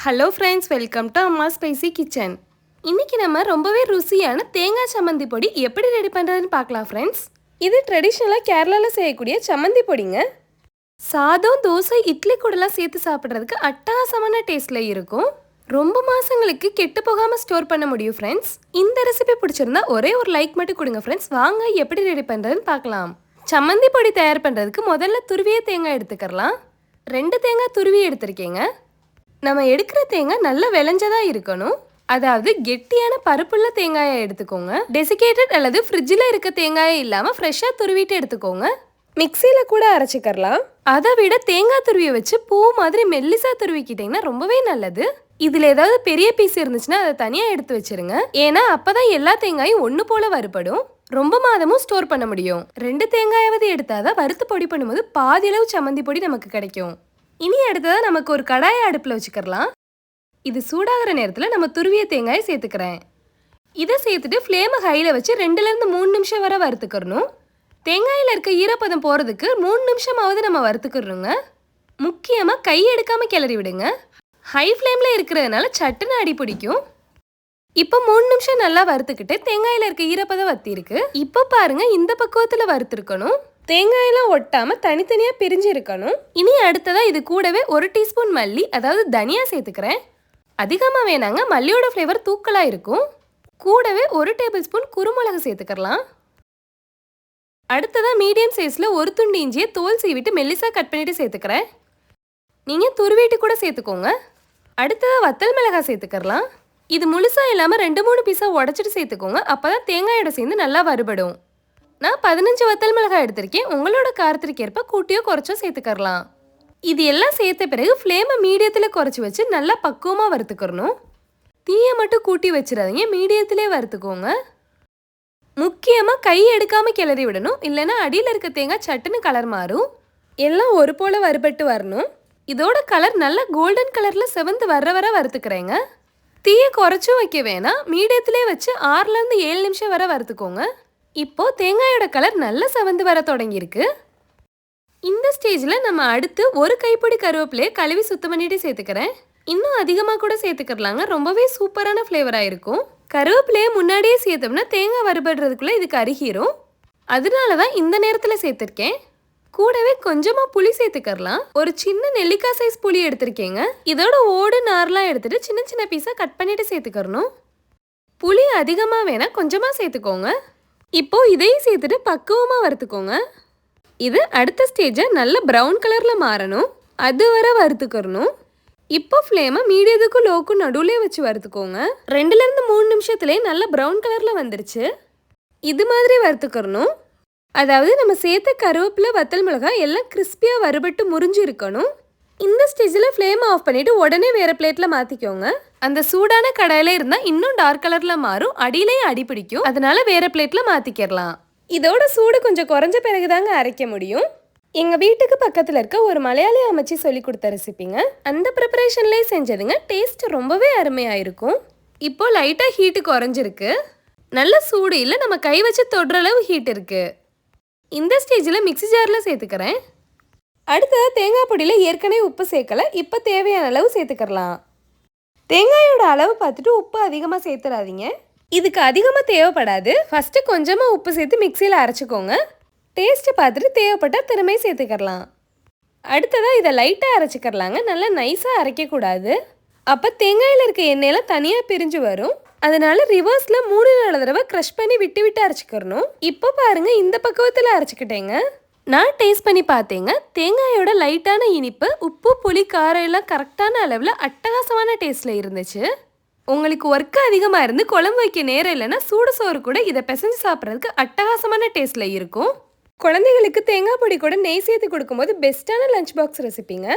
Hello friends, welcome to அம்மா spicy kitchen. இன்றைக்கி நம்ம ரொம்பவே ருசியான தேங்காய் சம்மந்தி பொடி எப்படி ரெடி பண்ணுறதுன்னு பார்க்கலாம் ஃப்ரெண்ட்ஸ். இது ட்ரெடிஷ்னலாக கேரளாவில் செய்யக்கூடிய சம்மந்தி பொடிங்க. சாதம், தோசை, இட்லி கூடலாம் சேர்த்து சாப்பிட்றதுக்கு அட்டகாசமான டேஸ்ட்டில் இருக்கும். ரொம்ப மாதங்களுக்கு கெட்டு போகாமல் ஸ்டோர் பண்ண முடியும் ஃப்ரெண்ட்ஸ். இந்த ரெசிபி பிடிச்சிருந்தா ஒரே ஒரு லைக் மட்டும் கொடுங்க ஃப்ரெண்ட்ஸ். வாங்க எப்படி ரெடி பண்ணுறதுன்னு பார்க்கலாம். சம்மந்தி பொடி தயார் பண்ணுறதுக்கு முதல்ல துருவிய தேங்காய் எடுத்துக்கலாம். 2 தேங்காய் துருவி எடுத்திருக்கேங்க. நம்ம எடுக்கிற தேங்காய் நல்லா விளைஞ்சதா இருக்கணும். அதாவது கெட்டியான பருப்புள்ள தேங்காயை எடுத்துக்கோங்க. டெசிகேட்டட் அல்லது ஃப்ரிட்ஜில் இருக்க தேங்காயை இல்லாமல் ஃப்ரெஷ்ஷாக துருவிட்டு எடுத்துக்கோங்க. மிக்சியில் கூட அரைச்சிக்கலாம். அதை விட தேங்காய் துருவியை வச்சு பூ மாதிரி மெல்லிசா துருவிக்கிட்டிங்கன்னா ரொம்பவே நல்லது. இதில் ஏதாவது பெரிய பீஸ் இருந்துச்சுன்னா அதை தனியாக எடுத்து வச்சிருங்க. ஏன்னா அப்போ தான் எல்லா தேங்காயும் ஒன்று போல் வறுபடும். ரொம்ப மாதமும் ஸ்டோர் பண்ண முடியும். 2 தேங்காயாவது எடுத்தாதான் வறுத்து பொடி பண்ணும்போது பாதி அளவு சம்மந்தி பொடி நமக்கு கிடைக்கும். இனி அடுத்ததாக நமக்கு ஒரு கடாயை அடுப்பில் வச்சுக்கலாம். இது சூடாகிற நேரத்தில் நம்ம துருவிய தேங்காயை சேர்த்துக்கிறேன். இதை சேர்த்துட்டு ஃப்ளேமை ஹையில் வச்சு 2லேருந்து 3 நிமிஷம் வரை வறுத்துக்கிறணும். தேங்காயில் இருக்க ஈரப்பதம் போகிறதுக்கு 3 நிமிஷமாவது நம்ம வறுத்துக்கிறோங்க. முக்கியமாக கை எடுக்காமல் கிளறி விடுங்க. ஹை ஃப்ளேமில் இருக்கிறதுனால சட்டுன்னு அடி பிடிக்கும். இப்போ 3 நிமிஷம் நல்லா வறுத்துக்கிட்டு தேங்காயில் இருக்க ஈரப்பதம் வத்திருக்கு. இப்போ பாருங்க, இந்த பக்குவத்தில் வறுத்துருக்கணும். தேங்காயெல்லாம் ஒட்டாமல் தனித்தனியாக பிரிஞ்சு இருக்கணும். இனி அடுத்ததாக இது கூடவே 1 டீஸ்பூன் மல்லி, அதாவது தனியா சேர்த்துக்கிறேன். அதிகமாக வேணாங்க, மல்லியோட ஃப்ளேவர் தூக்கலாக இருக்கும். கூடவே 1 டேபிள் ஸ்பூன் குருமிளகு சேர்த்துக்கலாம். அடுத்ததாக மீடியம் சைஸில் 1 துண்டு இஞ்சியை தோல் சீவிட்டு மெல்லிசாக கட் பண்ணிவிட்டு சேர்த்துக்கிறேன். நீங்கள் துருவிட்டு கூட சேர்த்துக்கோங்க. அடுத்ததாக வத்தல் மிளகாய் சேர்த்துக்கலாம். இது முழுசாக இல்லாமல் 2-3 பீஸாக உடச்சிட்டு சேர்த்துக்கோங்க. அப்போ தான் தேங்காயோட சேர்ந்து நல்லா வறுபடும். நான் 15 வத்தல் மிளகாய் எடுத்திருக்கேன். உங்களோட காரத்திற்கு ஏற்ப கூட்டியோ குறைச்சோ சேர்த்துக்கலாம். இது எல்லாம் சேர்த்த பிறகு ஃப்ளேமை மீடியத்தில் குறைச்சி வச்சு நல்லா பக்குவமாக வறுத்துக்கிறணும். தீயை மட்டும் கூட்டி வச்சிடாதீங்க, மீடியத்திலே வறுத்துக்கோங்க. முக்கியமாக கை எடுக்காமல் கிளறி விடணும், இல்லைன்னா அடியில் இருக்க தேங்காய் சட்டுன்னு கலர் மாறும். எல்லாம் ஒரு போல் வறுபட்டு வரணும். இதோட கலர் நல்லா கோல்டன் கலரில் செவந்து வர வறுத்துக்கிறேங்க. தீயை குறைச்சும் வைக்க வேணாம், மீடியத்திலே வச்சு 6லேருந்து 7 நிமிஷம் வரை வறுத்துக்கோங்க. இப்போது தேங்காயோட கலர் நல்லா செவந்து வர தொடங்கியிருக்கு. இந்த ஸ்டேஜில் நம்ம அடுத்து 1 கைப்பிடி கருவேப்பிலையை கழுவி சுத்தம் பண்ணிட்டு சேர்த்துக்கிறேன். இன்னும் அதிகமாக கூட சேர்த்துக்கிறலாங்க, ரொம்பவே சூப்பரான ஃப்ளேவராக இருக்கும். கருவேப்பிலையை முன்னாடியே சேர்த்தோம்னா தேங்காய் வறுபடுறதுக்குள்ளே இதுக்கு அருகிரும். அதனால தான் இந்த நேரத்தில் சேர்த்துருக்கேன். கூடவே கொஞ்சமாக புளி சேர்த்துக்கிறலாம். ஒரு சின்ன நெல்லிக்காய் சைஸ் புளி எடுத்திருக்கேங்க. இதோட ஓடு நார்லாம் எடுத்துகிட்டு சின்ன சின்ன பீஸாக கட் பண்ணிவிட்டு சேர்த்துக்கிறணும். புளி அதிகமாக வேணால் கொஞ்சமாக சேர்த்துக்கோங்க. இப்போது இதையும் சேர்த்துட்டு பக்குவமாக வறுத்துக்கோங்க. இது அடுத்த ஸ்டேஜை நல்ல ப்ரௌன் கலரில் மாறணும், அது வரை வறுத்துக்கிறணும். இப்போ ஃப்ளேமை மீடியத்துக்கும் லோக்கும் நடுவுலே வச்சு வறுத்துக்கோங்க. 2லேருந்து 3 நிமிஷத்துலேயே நல்ல ப்ரௌன் கலரில் வந்துருச்சு. இது மாதிரி வறுத்துக்கிறணும். அதாவது நம்ம சேர்த்த கருவேப்பிலை, வத்தல் மிளகாய் எல்லாம் கிறிஸ்பியாக வறுபட்டு முறிஞ்சு இருக்கணும். இந்த ஸ்டேஜில் ஃப்ளேமை ஆஃப் பண்ணிவிட்டு உடனே வேறு பிளேட்டில் மாற்றிக்கோங்க. அந்த சூடான கடாயில் இருந்தால் இன்னும் டார்க் கலரில் மாறும், அடியிலேயே அடி பிடிக்கும். அதனால வேறு பிளேட்டில் மாற்றிக்கிறலாம். இதோட சூடு கொஞ்சம் குறைஞ்ச பிறகுதாங்க அரைக்க முடியும். எங்கள் வீட்டுக்கு பக்கத்தில் இருக்க ஒரு மலையாளி அமைச்சு சொல்லி கொடுத்த ரெசிபிங்க. அந்த ப்ரிப்பரேஷன்லேயே செஞ்சதுங்க. டேஸ்ட் ரொம்பவே அருமையாக இருக்கும். இப்போது லைட்டாக ஹீட்டு குறைஞ்சிருக்கு. நல்ல சூடு இல்லை, நம்ம கை வச்சு தொடுற அளவு ஹீட் இருக்குது. இந்த ஸ்டேஜில் மிக்ஸி ஜாரில் சேர்த்துக்கிறேன். அடுத்ததாக தேங்காய் பொடியில் ஏற்கனவே உப்பு சேர்க்கலை, இப்போ தேவையான அளவு சேர்த்துக்கிறலாம். தேங்காயோட அளவு பார்த்துட்டு உப்பு அதிகமாக சேர்த்துடாதீங்க, இதுக்கு அதிகமாக தேவைப்படாது. ஃபஸ்ட்டு கொஞ்சமாக உப்பு சேர்த்து மிக்சியில் அரைச்சிக்கோங்க. டேஸ்ட்டு பார்த்துட்டு தேவைப்பட்டால் திரும்ப சேர்த்துக்கிறலாம். அடுத்ததாக இதை லைட்டாக அரைச்சிக்கிறலாங்க, நல்லா நைஸாக அரைக்கக்கூடாது. அப்போ தேங்காயில் இருக்க எண்ணெயெல்லாம் தனியாக பிரிஞ்சு வரும். அதனால ரிவர்ஸில் 3-4 தடவை க்ரஷ் பண்ணி விட்டு விட்டு அரைச்சிக்கிறணும். இப்போ பாருங்கள், இந்த பக்குவத்தில் அரைச்சிக்கிட்டேங்க. நான் டேஸ்ட் பண்ணி பார்த்தேங்க. தேங்காயோட லைட்டான இனிப்பு, உப்பு, புளி, காரம் எல்லாம் கரெக்டான அளவில் அட்டகாசமான டேஸ்ட்டில் இருந்துச்சு. உங்களுக்கு ஒர்க்கு அதிகமாக இருந்து குழம்பு வைக்க நேரம் இல்லைன்னா சூடு சோறு கூட இதை பிசைஞ்சு சாப்பிட்றதுக்கு அட்டகாசமான டேஸ்ட்டில் இருக்கும். குழந்தைங்களுக்கு தேங்காய் பொடி கூட நெய் சேர்த்து கொடுக்கும்போது பெஸ்ட்டான லஞ்ச் பாக்ஸ் ரெசிபிங்க.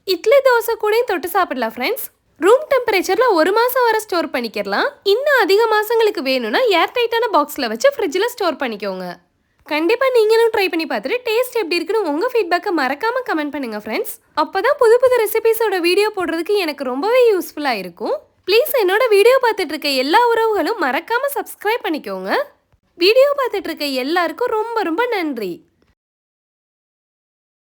இட்லி, தோசை கூடயும் தொட்டு சாப்பிடலாம் ஃப்ரெண்ட்ஸ். ரூம் டெம்பரேச்சரில் 1 மாதம் வரை ஸ்டோர் பண்ணிக்கிறலாம். இன்னும் அதிக மாதங்களுக்கு வேணும்னா ஏர் டைட்டான பாக்ஸில் வச்சு ஃப்ரிட்ஜில் ஸ்டோர் பண்ணிக்கோங்க. கண்டிப்பாக நீங்களும் ட்ரை பண்ணி பார்த்துட்டு டேஸ்ட் எப்படி இருக்குன்னு உங்கள் ஃபீட்பேக்கை மறக்காமல் கமெண்ட் பண்ணுங்கள் ஃப்ரெண்ட்ஸ். அப்போ தான் புது புது ரெசிபிஸோட வீடியோ போடுறதுக்கு எனக்கு ரொம்பவே யூஸ்ஃபுல்லாக இருக்கும். ப்ளீஸ் என்னோட வீடியோ பார்த்துட்டு இருக்க எல்லா உறவுகளும் மறக்காமல் சப்ஸ்கிரைப் பண்ணிக்கோங்க. வீடியோ பார்த்துட்டு இருக்க எல்லாருக்கும் ரொம்ப ரொம்ப நன்றி.